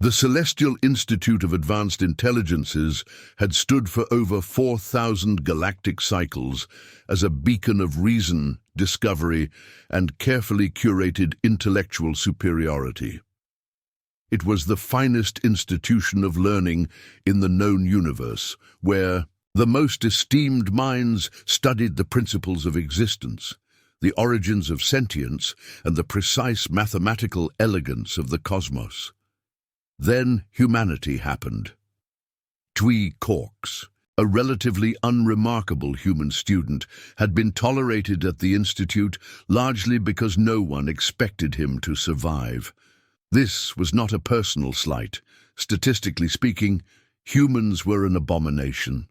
The Celestial Institute of Advanced Intelligences had stood for over 4,000 galactic cycles as a beacon of reason, discovery, and carefully curated intellectual superiority. It was the finest institution of learning in the known universe, where the most esteemed minds studied the principles of existence, the origins of sentience, and the precise mathematical elegance of the cosmos. Then humanity happened. Twee Corks, a relatively unremarkable human student, had been tolerated at the Institute largely because no one expected him to survive. This was not a personal slight. Statistically speaking, humans were an abomination.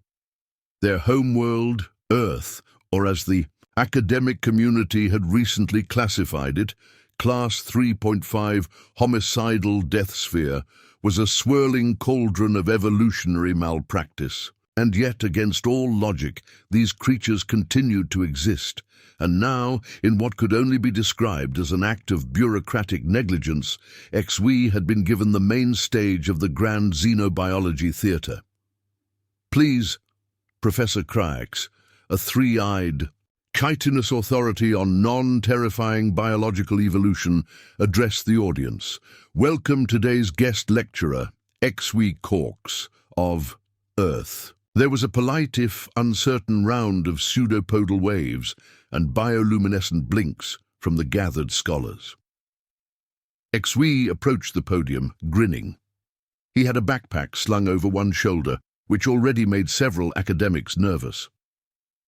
Their homeworld, Earth, or as the academic community had recently classified it, Class 3.5 homicidal death sphere, was a swirling cauldron of evolutionary malpractice. And yet, against all logic, these creatures continued to exist, and now, in what could only be described as an act of bureaucratic negligence, HFY had been given the main stage of the grand xenobiology theatre. Please, Professor Crax, a three-eyed, chitinous authority on non-terrifying biological evolution, addressed the audience. Welcome today's guest lecturer, HFY Corks, of Earth. There was a polite, if uncertain, round of pseudopodal waves and bioluminescent blinks from the gathered scholars. HFY approached the podium, grinning. He had a backpack slung over one shoulder, which already made several academics nervous.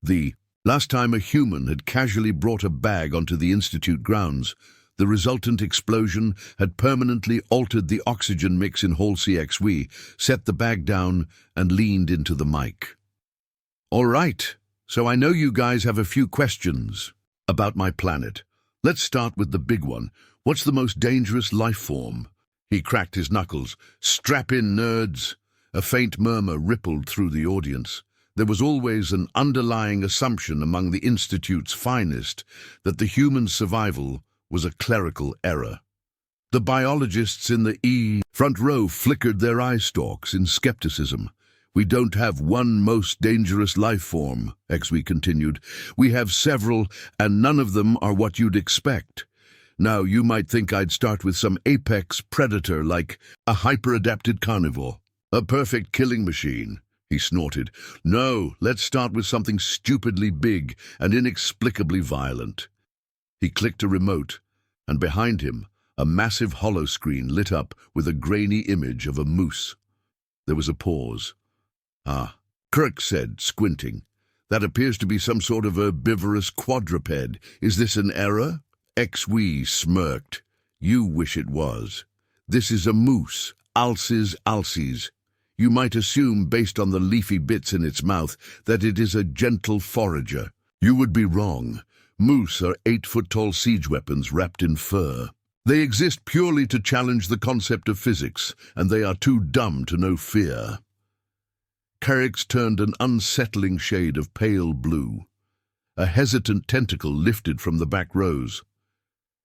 The last time a human had casually brought a bag onto the Institute grounds, the resultant explosion had permanently altered the oxygen mix in Hall C. HFY set the bag down and leaned into the mic. All right, so I know you guys have a few questions about my planet. Let's start with the big one. What's the most dangerous life form? He cracked his knuckles. Strap in, nerds. A faint murmur rippled through the audience. There was always an underlying assumption among the Institute's finest that the human survival was a clerical error. The biologists in the front row flickered their eye stalks in skepticism. We don't have one most dangerous life form, HFY continued. We have several, and none of them are what you'd expect. Now, you might think I'd start with some apex predator like a hyper-adapted carnivore, a perfect killing machine. He snorted. No, let's start with something stupidly big and inexplicably violent. He clicked a remote, and behind him, a massive holoscreen lit up with a grainy image of a moose. There was a pause. Ah, Kirk said, squinting. That appears to be some sort of herbivorous quadruped. Is this an error? HFY smirked. You wish it was. This is a moose, Alces alces. You might assume, based on the leafy bits in its mouth, that it is a gentle forager. You would be wrong. Moose are 8-foot-tall siege weapons wrapped in fur. They exist purely to challenge the concept of physics, and they are too dumb to know fear. Carrick's turned an unsettling shade of pale blue. A hesitant tentacle lifted from the back rows.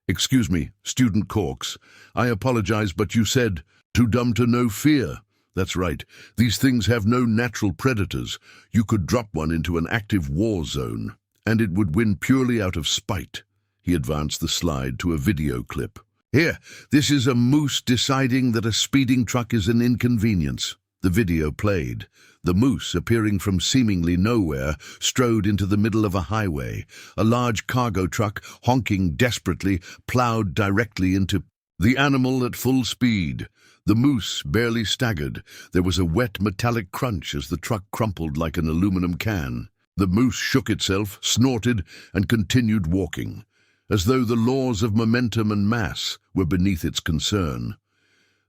Excuse me, Student Corks. I apologize, but you said, too dumb to know fear. That's right. These things have no natural predators. You could drop one into an active war zone, and it would win purely out of spite. He advanced the slide to a video clip. Here, this is a moose deciding that a speeding truck is an inconvenience. The video played. The moose, appearing from seemingly nowhere, strode into the middle of a highway. A large cargo truck, honking desperately, plowed directly into the animal at full speed. The moose barely staggered. There was a wet metallic crunch as the truck crumpled like an aluminum can. The moose shook itself, snorted, and continued walking, as though the laws of momentum and mass were beneath its concern.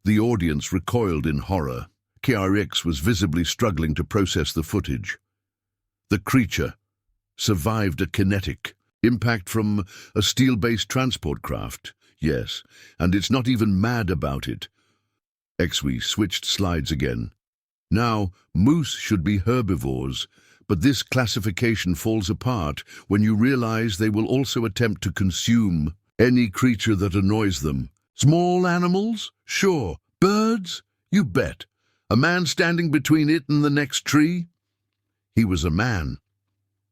The audience recoiled in horror. KRX was visibly struggling to process the footage. The creature survived a kinetic impact from a steel-based transport craft. Yes, and it's not even mad about it. HFY switched slides again. Now, moose should be herbivores, but this classification falls apart when you realize they will also attempt to consume any creature that annoys them. Small animals? Sure, Birds? You bet. A man standing between it and the next tree? He was a man.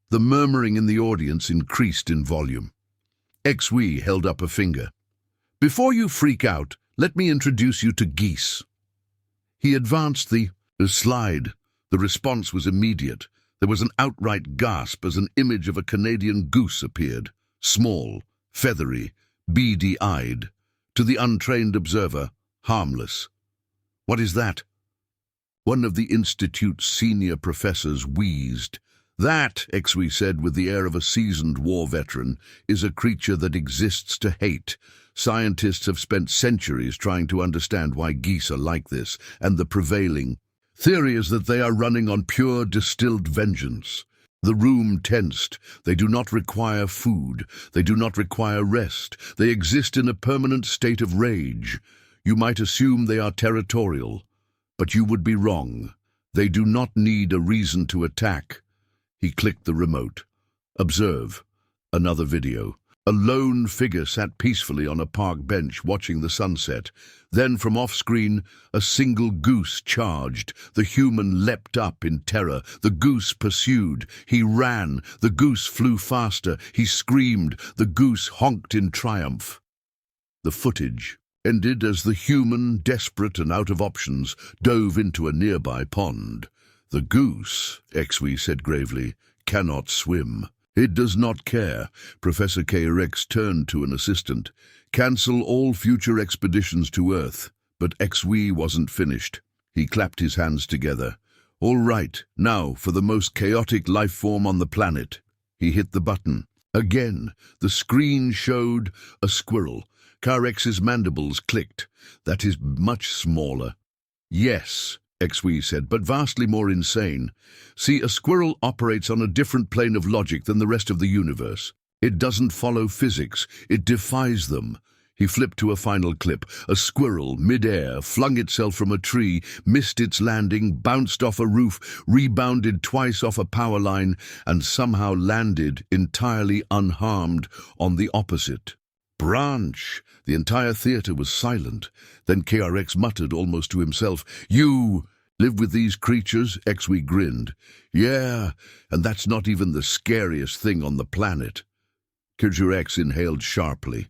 The murmuring in the audience increased in volume. XW held up a finger. Before you freak out, let me introduce you to geese. He advanced the slide. The response was immediate. There was an outright gasp as an image of a Canadian goose appeared, small, feathery, beady-eyed. To the untrained observer, harmless. What is that? One of the Institute's senior professors wheezed. That, XW said with the air of a seasoned war veteran, is a creature that exists to hate. Scientists have spent centuries trying to understand why geese are like this, and the prevailing theory is that they are running on pure distilled vengeance. The room tensed. They do not require food. They do not require rest. They exist in a permanent state of rage. You might assume they are territorial, but you would be wrong. They do not need a reason to attack. He clicked the remote. Observe. Another video. A lone figure sat peacefully on a park bench watching the sunset. Then from off-screen, a single goose charged. The human leapt up in terror. The goose pursued. He ran. The goose flew faster. He screamed. The goose honked in triumph. The footage ended as the human, desperate and out of options, dove into a nearby pond. The goose, XW said gravely, cannot swim. It does not care. Professor KRX turned to an assistant. Cancel all future expeditions to Earth. But XW wasn't finished. He clapped his hands together. All right, now for the most chaotic life form on the planet. He hit the button. Again, the screen showed a squirrel. KRX's mandibles clicked. That is much smaller. Yes, XW said, but vastly more insane. See, a squirrel operates on a different plane of logic than the rest of the universe. It doesn't follow physics. It defies them. He flipped to a final clip. A squirrel, mid-air, flung itself from a tree, missed its landing, bounced off a roof, rebounded twice off a power line, and somehow landed, entirely unharmed, on the opposite branch. The entire theater was silent. Then KRX muttered almost to himself, "You live with these creatures?" XW grinned. "Yeah, and that's not even the scariest thing on the planet." KRX inhaled sharply.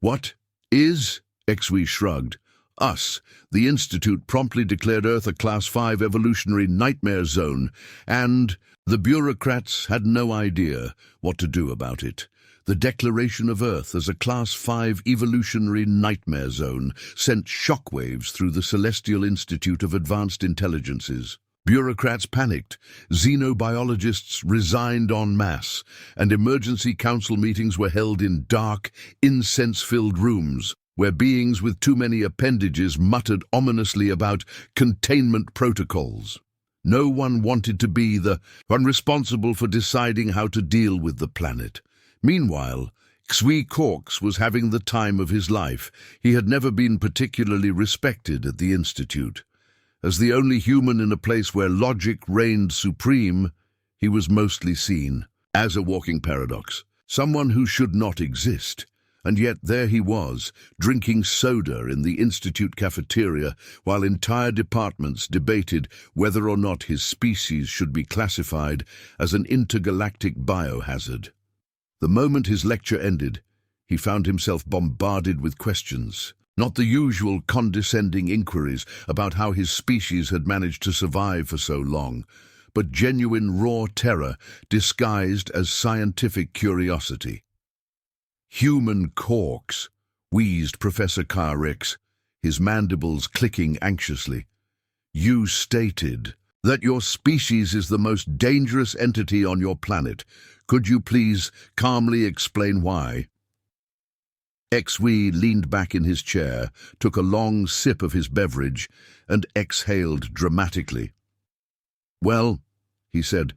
"What is?" XW shrugged. "Us." The Institute promptly declared Earth a Class 5 evolutionary nightmare zone, and the bureaucrats had no idea what to do about it. The declaration of Earth as a Class 5 evolutionary nightmare zone sent shockwaves through the Celestial Institute of Advanced Intelligences. Bureaucrats panicked, xenobiologists resigned en masse, and emergency council meetings were held in dark, incense-filled rooms, where beings with too many appendages muttered ominously about containment protocols. No one wanted to be the one responsible for deciding how to deal with the planet. Meanwhile, XW Corks was having the time of his life. He had never been particularly respected at the Institute. As the only human in a place where logic reigned supreme, he was mostly seen as a walking paradox, someone who should not exist. And yet there he was, drinking soda in the Institute cafeteria, while entire departments debated whether or not his species should be classified as an intergalactic biohazard. The moment his lecture ended, he found himself bombarded with questions. Not the usual condescending inquiries about how his species had managed to survive for so long, but genuine raw terror disguised as scientific curiosity. "Human corks," wheezed Professor KRX, his mandibles clicking anxiously. "You stated that your species is the most dangerous entity on your planet. Could you please calmly explain why?" XW leaned back in his chair, took a long sip of his beverage, and exhaled dramatically. "Well," he said,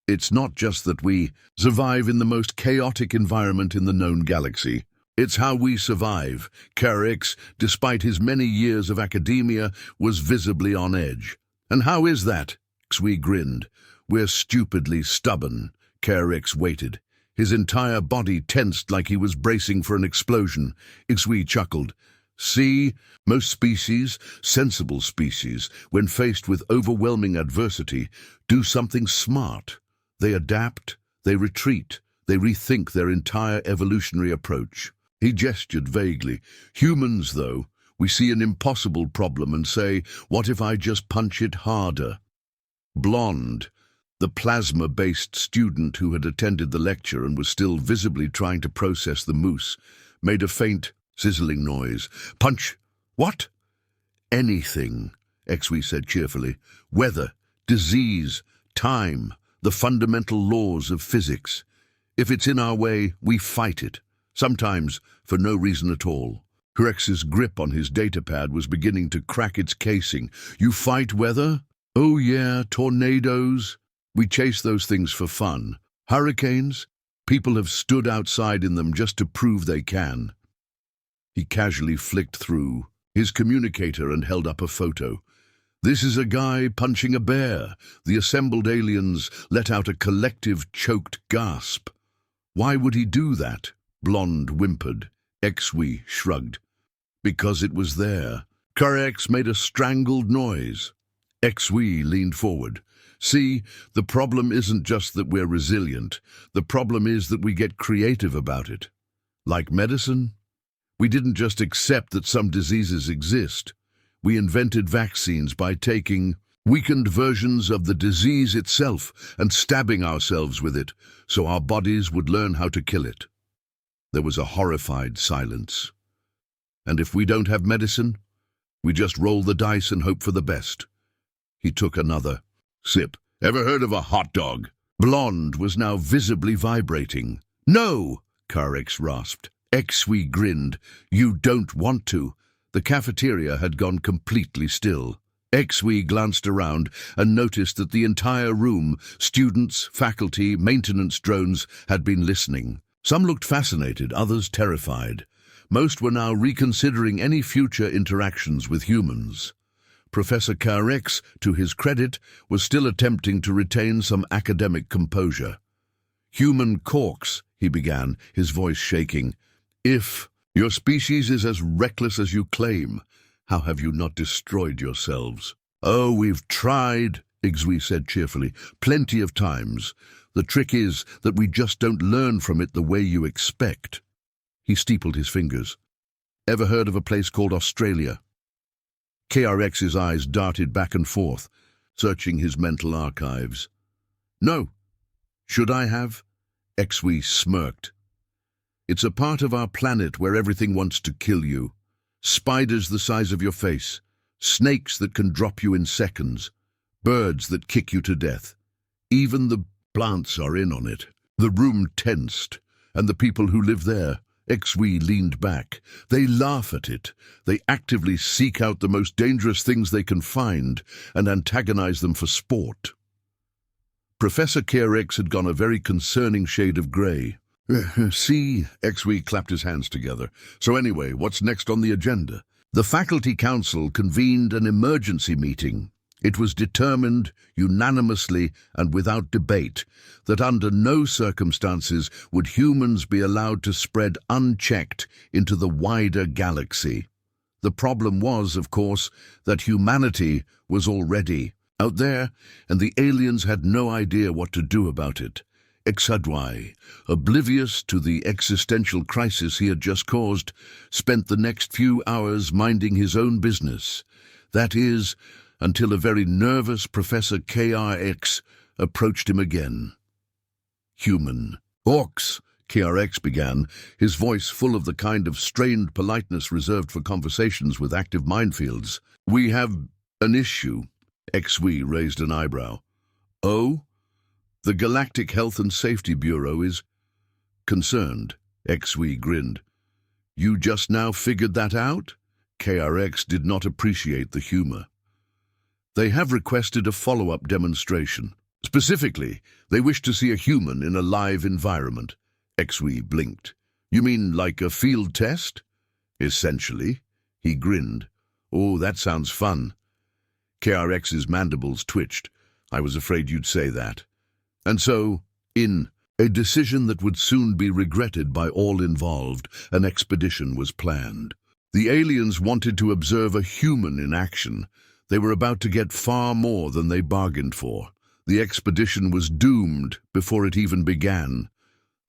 "it's not just that we survive in the most chaotic environment in the known galaxy. It's how we survive." KRX, despite his many years of academia, was visibly on edge. "And how is that?" XW grinned. "We're stupidly stubborn." KRX waited. His entire body tensed like he was bracing for an explosion. XW chuckled. See, most species, sensible species, when faced with overwhelming adversity, do something smart. They adapt, they retreat, they rethink their entire evolutionary approach. He gestured vaguely. Humans, though, we see an impossible problem and say, what if I just punch it harder? Blonde, the plasma-based student who had attended the lecture and was still visibly trying to process the mousse, made a faint, sizzling noise. Punch? What? Anything, XW said cheerfully. Weather, disease, time, the fundamental laws of physics. If it's in our way, we fight it. Sometimes for no reason at all. Rex's grip on his datapad was beginning to crack its casing. You fight weather? Oh yeah, tornadoes. We chase those things for fun. Hurricanes? People have stood outside in them just to prove they can. He casually flicked through his communicator and held up a photo. This is a guy punching a bear. The assembled aliens let out a collective choked gasp. Why would he do that? Blonde whimpered. XW shrugged. Because it was there. X made a strangled noise. XW leaned forward. See, the problem isn't just that we're resilient. The problem is that we get creative about it. Like medicine? We didn't just accept that some diseases exist. We invented vaccines by taking weakened versions of the disease itself and stabbing ourselves with it, so our bodies would learn how to kill it. There was a horrified silence. And if we don't have medicine, we just roll the dice and hope for the best. He took another sip. Ever heard of a hot dog? Blonde was now visibly vibrating. No, X rasped. XW grinned. You don't want to. The cafeteria had gone completely still. XW glanced around and noticed that the entire room, students, faculty, maintenance drones, had been listening. Some looked fascinated, others terrified. Most were now reconsidering any future interactions with humans. Professor X, to his credit, was still attempting to retain some academic composure. Human corks, he began, his voice shaking. If your species is as reckless as you claim, how have you not destroyed yourselves? Oh, we've tried, XW said cheerfully, plenty of times. The trick is that we just don't learn from it the way you expect. He steepled his fingers. Ever heard of a place called Australia? KRX's eyes darted back and forth, searching his mental archives. No. Should I have? XW smirked. It's a part of our planet where everything wants to kill you. Spiders the size of your face, snakes that can drop you in seconds, birds that kick you to death. Even the plants are in on it. The room tensed, and the people who live there, XW leaned back. They laugh at it. They actively seek out the most dangerous things they can find and antagonize them for sport. Professor KRX had gone a very concerning shade of grey. See, XW clapped his hands together. So anyway, what's next on the agenda? The Faculty Council convened an emergency meeting. It was determined, unanimously and without debate, that under no circumstances would humans be allowed to spread unchecked into the wider galaxy. The problem was, of course, that humanity was already out there, and the aliens had no idea what to do about it. HFY, oblivious to the existential crisis he had just caused, spent the next few hours minding his own business. That is, until a very nervous Professor KRX approached him again. Human. Orcs, KRX began, his voice full of the kind of strained politeness reserved for conversations with active minefields. We have an issue. XW raised an eyebrow. Oh? The Galactic Health and Safety Bureau is concerned. XW grinned. You just now figured that out? KRX did not appreciate the humor. They have requested a follow-up demonstration. Specifically, they wish to see a human in a live environment. XW blinked. You mean like a field test? Essentially. He grinned. Oh, that sounds fun. KRX's mandibles twitched. I was afraid you'd say that. And so, in a decision that would soon be regretted by all involved, an expedition was planned. The aliens wanted to observe a human in action. They were about to get far more than they bargained for. The expedition was doomed before it even began.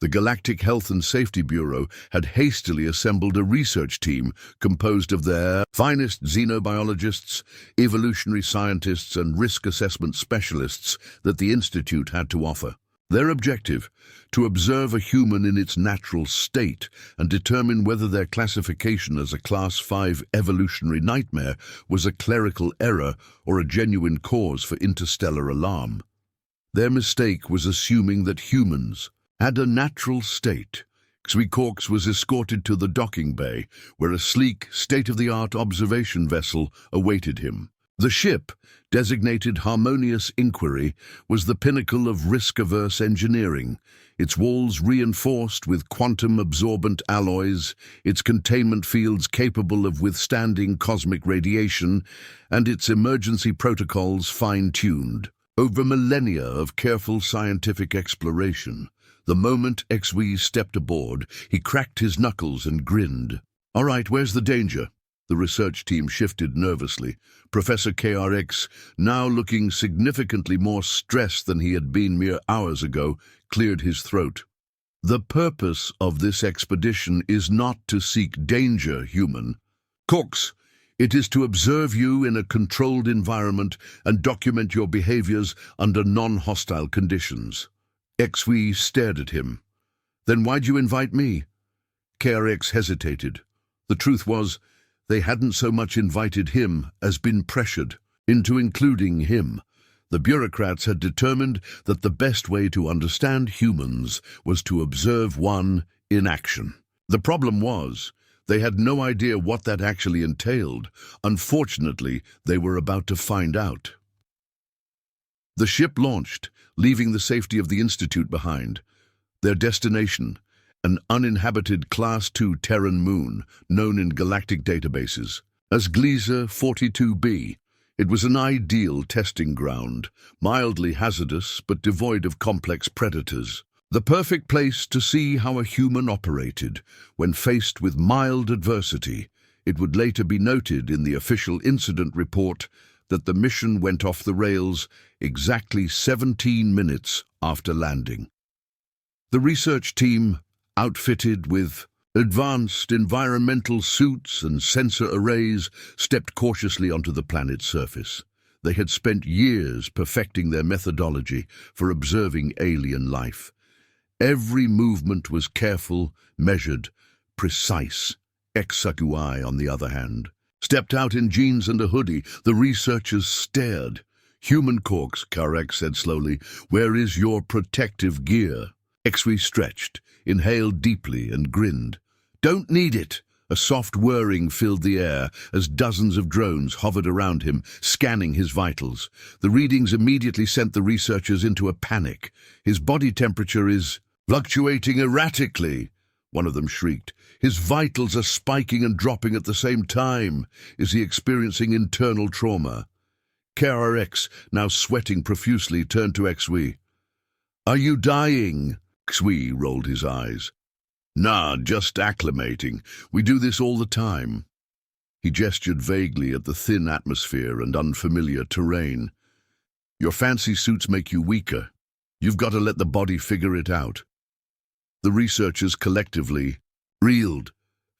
The Galactic Health and Safety Bureau had hastily assembled a research team composed of their finest xenobiologists, evolutionary scientists, and risk assessment specialists that the Institute had to offer. Their objective, to observe a human in its natural state and determine whether their classification as a Class 5 evolutionary nightmare was a clerical error or a genuine cause for interstellar alarm. Their mistake was assuming that humans had a natural state. Xwi was escorted to the docking bay, where a sleek, state-of-the-art observation vessel awaited him. The ship, designated Harmonious Inquiry, was the pinnacle of risk-averse engineering, its walls reinforced with quantum-absorbent alloys, its containment fields capable of withstanding cosmic radiation, and its emergency protocols fine-tuned. Over millennia of careful scientific exploration, the moment Xwi stepped aboard, he cracked his knuckles and grinned. "All right, where's the danger?" The research team shifted nervously. Professor KRX, now looking significantly more stressed than he had been mere hours ago, cleared his throat. "The purpose of this expedition is not to seek danger, human. Cox, it is to observe you in a controlled environment and document your behaviors under non-hostile conditions." Xwi stared at him. "Then why'd you invite me?" KRX hesitated. The truth was, they hadn't so much invited him as been pressured into including him. The bureaucrats had determined that the best way to understand humans was to observe one in action. The problem was, they had no idea what that actually entailed. Unfortunately, they were about to find out. The ship launched, leaving the safety of the Institute behind. Their destination, an uninhabited Class 2 Terran moon, known in galactic databases as Gliese 42b. It was an ideal testing ground, mildly hazardous but devoid of complex predators. The perfect place to see how a human operated when faced with mild adversity. It would later be noted in the official incident report that the mission went off the rails exactly 17 minutes after landing. The research team, outfitted with advanced environmental suits and sensor arrays, stepped cautiously onto the planet's surface. They had spent years perfecting their methodology for observing alien life. Every movement was careful, measured, precise. HFY, on the other hand, stepped out in jeans and a hoodie. The researchers stared. "Human Corks," Karek said slowly, "where is your protective gear?" Xwi stretched, inhaled deeply, and grinned. "Don't need it." A soft whirring filled the air as dozens of drones hovered around him, scanning his vitals. The readings immediately sent the researchers into a panic. "His body temperature is fluctuating erratically," one of them shrieked. "His vitals are spiking and dropping at the same time. Is he experiencing internal trauma?" KRX, now sweating profusely, turned to Xwi. "Are you dying?" Xwi rolled his eyes. "Nah, just acclimating. We do this all the time." He gestured vaguely at the thin atmosphere and unfamiliar terrain. "Your fancy suits make you weaker. You've got to let the body figure it out." The researchers collectively reeled.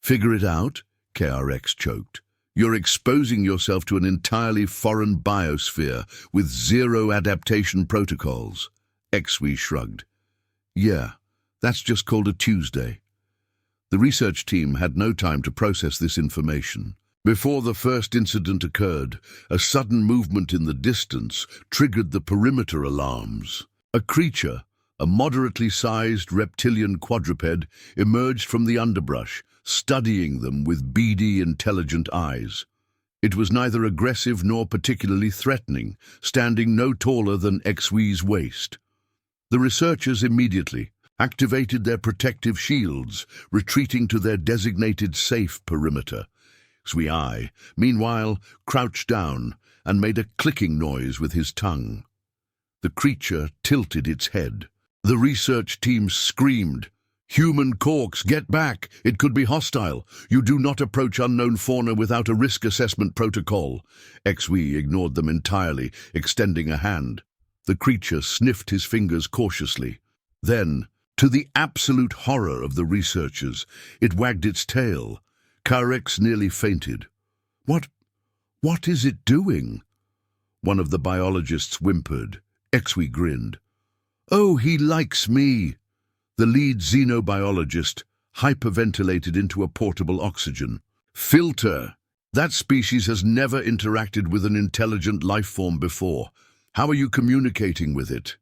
"Figure it out?" KRX choked. "You're exposing yourself to an entirely foreign biosphere with zero adaptation protocols." Xwi shrugged. "Yeah, that's just called a Tuesday." The research team had no time to process this information. Before the first incident occurred, a sudden movement in the distance triggered the perimeter alarms. A creature, a moderately sized reptilian quadruped, emerged from the underbrush, studying them with beady, intelligent eyes. It was neither aggressive nor particularly threatening, standing no taller than Xwi's waist. The researchers immediately activated their protective shields, retreating to their designated safe perimeter. Xwi, meanwhile, crouched down and made a clicking noise with his tongue. The creature tilted its head. The research team screamed. Human corks, get back! It could be hostile. You do not approach unknown fauna without a risk assessment protocol. XV ignored them entirely, extending a hand. The creature sniffed his fingers cautiously. Then, to the absolute horror of the researchers, it wagged its tail. Carex nearly fainted. What is it doing? One of the biologists whimpered. XV grinned. Oh, he likes me. The lead xenobiologist hyperventilated into a portable oxygen filter. That species has never interacted with an intelligent life form before. How are you communicating with it?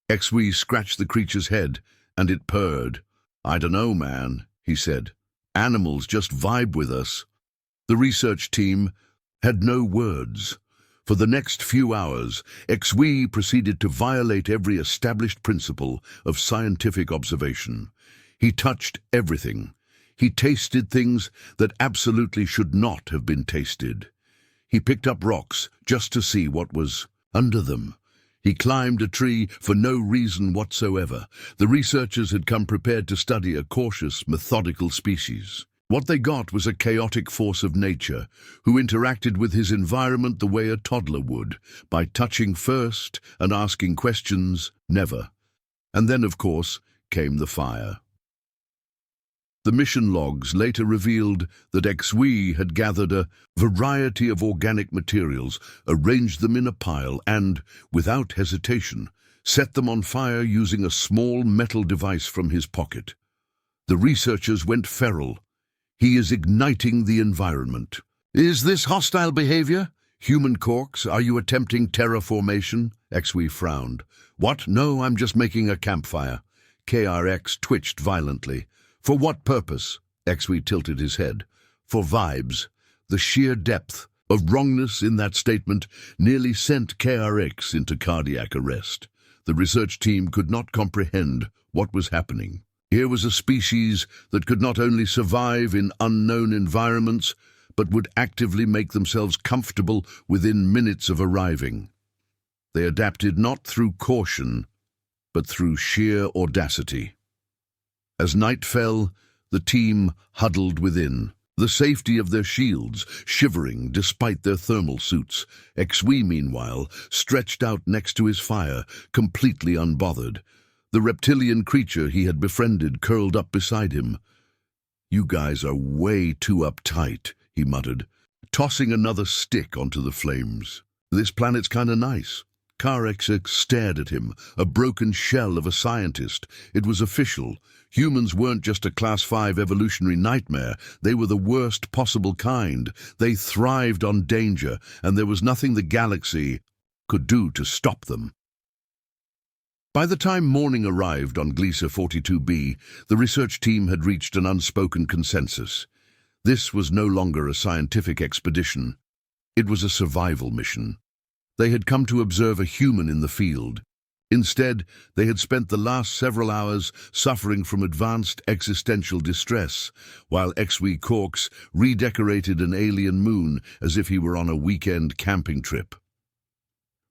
XV scratched the creature's head, and it purred. I dunno, man, he said. Animals just vibe with us. The research team had no words. For the next few hours, XV proceeded to violate every established principle of scientific observation. He touched everything. He tasted things that absolutely should not have been tasted. He picked up rocks just to see what was under them. He climbed a tree for no reason whatsoever. The researchers had come prepared to study a cautious, methodical species. What they got was a chaotic force of nature who interacted with his environment the way a toddler would, by touching first and asking questions never. And then, of course, came the fire. The mission logs later revealed that XV had gathered a variety of organic materials, arranged them in a pile and, without hesitation, set them on fire using a small metal device from his pocket. The researchers went feral. He is igniting the environment. Is this hostile behavior? Human corks, are you attempting terraformation? XV frowned. What? No, I'm just making a campfire. KRX twitched violently. For what purpose? XV tilted his head. For vibes. The sheer depth of wrongness in that statement nearly sent KRX into cardiac arrest. The research team could not comprehend what was happening. Here was a species that could not only survive in unknown environments, but would actively make themselves comfortable within minutes of arriving. They adapted not through caution, but through sheer audacity. As night fell, the team huddled within, the safety of their shields shivering despite their thermal suits. XV, meanwhile, stretched out next to his fire, completely unbothered. The reptilian creature he had befriended curled up beside him. You guys are way too uptight, he muttered, tossing another stick onto the flames. This planet's kinda nice. Carex stared at him, a broken shell of a scientist. It was official. Humans weren't just a Class 5 evolutionary nightmare. They were the worst possible kind. They thrived on danger, and there was nothing the galaxy could do to stop them. By the time morning arrived on Gliese 42b, the research team had reached an unspoken consensus. This was no longer a scientific expedition. It was a survival mission. They had come to observe a human in the field. Instead, they had spent the last several hours suffering from advanced existential distress, while XV Corks redecorated an alien moon as if he were on a weekend camping trip.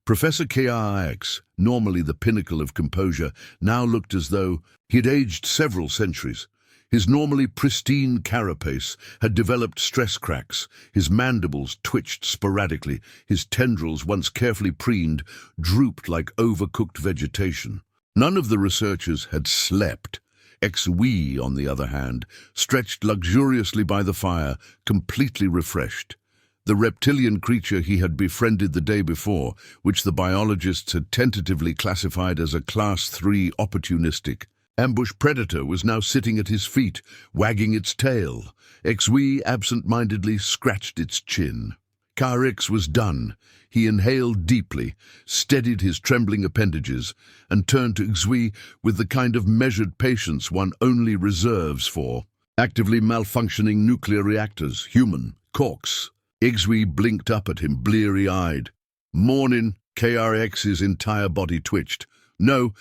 Professor KRX, normally the pinnacle of composure, now looked as though he had aged several centuries. His normally pristine carapace had developed stress cracks, his mandibles twitched sporadically, his tendrils, once carefully preened, drooped like overcooked vegetation. None of the researchers had slept. XV, on the other hand, stretched luxuriously by the fire, completely refreshed. The reptilian creature he had befriended the day before, which the biologists had tentatively classified as a Class 3 opportunistic ambush predator, was now sitting at his feet, wagging its tail. XV absent-mindedly scratched its chin. Carex was done. He inhaled deeply, steadied his trembling appendages, and turned to XV with the kind of measured patience one only reserves for actively malfunctioning nuclear reactors, human, corks. XV blinked up at him, bleary-eyed. Mornin', KRX's entire body twitched. No,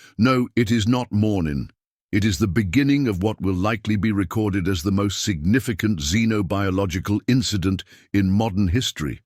it is not mornin'. It is the beginning of what will likely be recorded as the most significant xenobiological incident in modern history.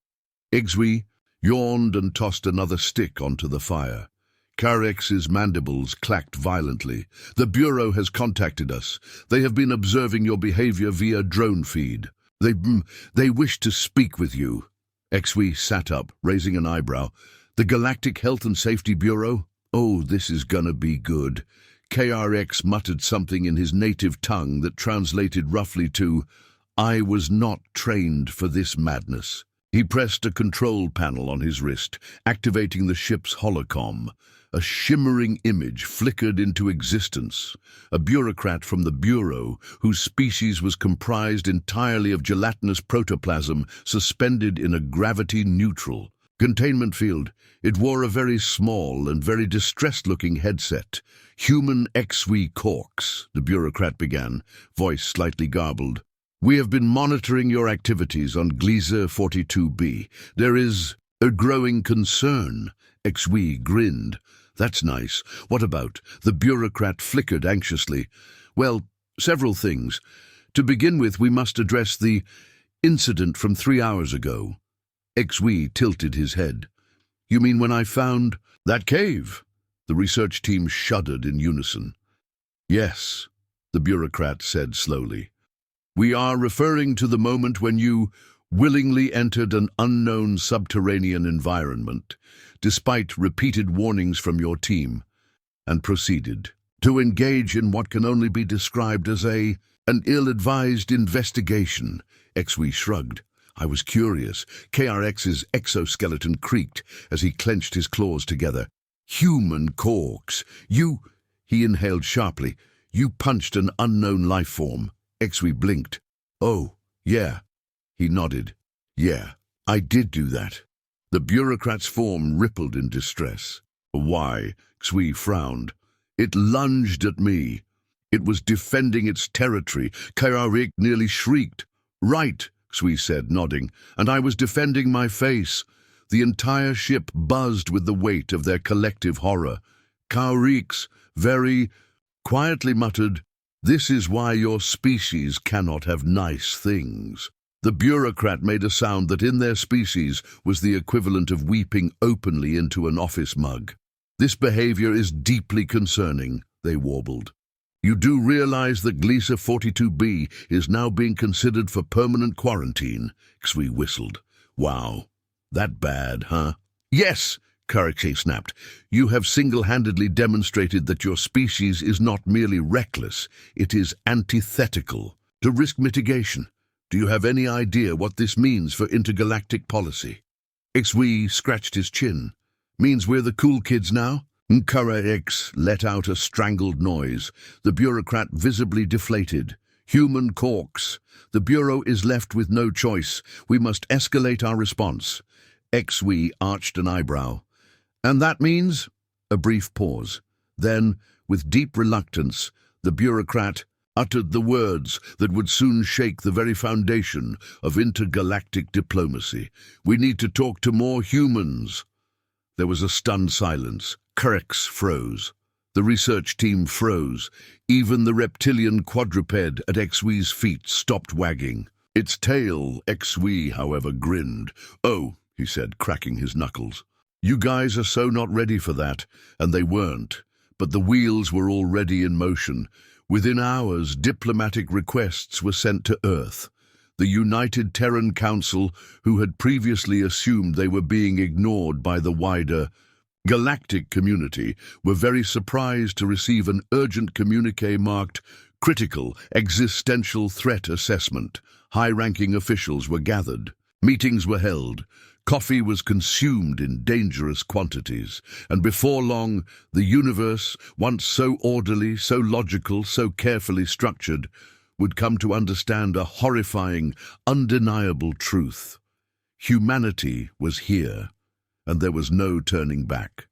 XV yawned and tossed another stick onto the fire. Carex's mandibles clacked violently. "The Bureau has contacted us. They have been observing your behavior via drone feed. They wish to speak with you." XW sat up, raising an eyebrow. "The Galactic Health and Safety Bureau? Oh, this is gonna be good." KRX muttered something in his native tongue that translated roughly to, "I was not trained for this madness." He pressed a control panel on his wrist, activating the ship's holocom. A shimmering image flickered into existence. A bureaucrat from the Bureau, whose species was comprised entirely of gelatinous protoplasm suspended in a gravity-neutral containment field. It wore a very small and very distressed-looking headset. "Human XW Corks," the bureaucrat began, voice slightly garbled. "We have been monitoring your activities on Gliese 42b. There is a growing concern." XW grinned. "That's nice. What about?" The bureaucrat flickered anxiously. "Well, several things. To begin with, we must address the incident from 3 hours ago." XW tilted his head. "You mean when I found that cave?" The research team shuddered in unison. "Yes," the bureaucrat said slowly. "We are referring to the moment when you willingly entered an unknown subterranean environment, despite repeated warnings from your team, and proceeded to engage in what can only be described as an ill-advised investigation." XW shrugged. "I was curious." KRX's exoskeleton creaked as he clenched his claws together. "Human Corks. You—" He inhaled sharply. "You punched an unknown life form." XW blinked. "Oh, yeah." He nodded. "Yeah, I did do that." The bureaucrat's form rippled in distress. "Why?" XW frowned. "It lunged at me. It was defending its territory." KRX nearly shrieked. "Right," XW said, nodding, "and I was defending my face." The entire ship buzzed with the weight of their collective horror. KRX very quietly muttered, "This is why your species cannot have nice things." The bureaucrat made a sound that in their species was the equivalent of weeping openly into an office mug. "This behavior is deeply concerning," they warbled. "You do realize that Gliese 42b is now being considered for permanent quarantine?" XW whistled. "Wow. That bad, huh?" "Yes," Karake snapped. "You have single-handedly demonstrated that your species is not merely reckless, it is antithetical to risk mitigation. Do you have any idea what this means for intergalactic policy?" XW scratched his chin. "Means we're the cool kids now?" Nkara-X let out a strangled noise. The bureaucrat visibly deflated. "Human Corks. The Bureau is left with no choice. We must escalate our response." XW arched an eyebrow. "And that means?" A brief pause. Then, with deep reluctance, the bureaucrat uttered the words that would soon shake the very foundation of intergalactic diplomacy. "We need to talk to more humans." There was a stunned silence. Kirks froze. The research team froze. Even the reptilian quadruped at XW's feet stopped wagging. Its tail, XW, however, grinned. "Oh," he said, cracking his knuckles. "You guys are so not ready for that." And they weren't. But the wheels were already in motion. Within hours, diplomatic requests were sent to Earth. The United Terran Council, who had previously assumed they were being ignored by the wider Galactic community, were very surprised to receive an urgent communiqué marked Critical Existential Threat Assessment. High-ranking officials were gathered. Meetings were held. Coffee was consumed in dangerous quantities, and before long, the universe, once so orderly, so logical, so carefully structured, would come to understand a horrifying, undeniable truth. Humanity was here, and there was no turning back.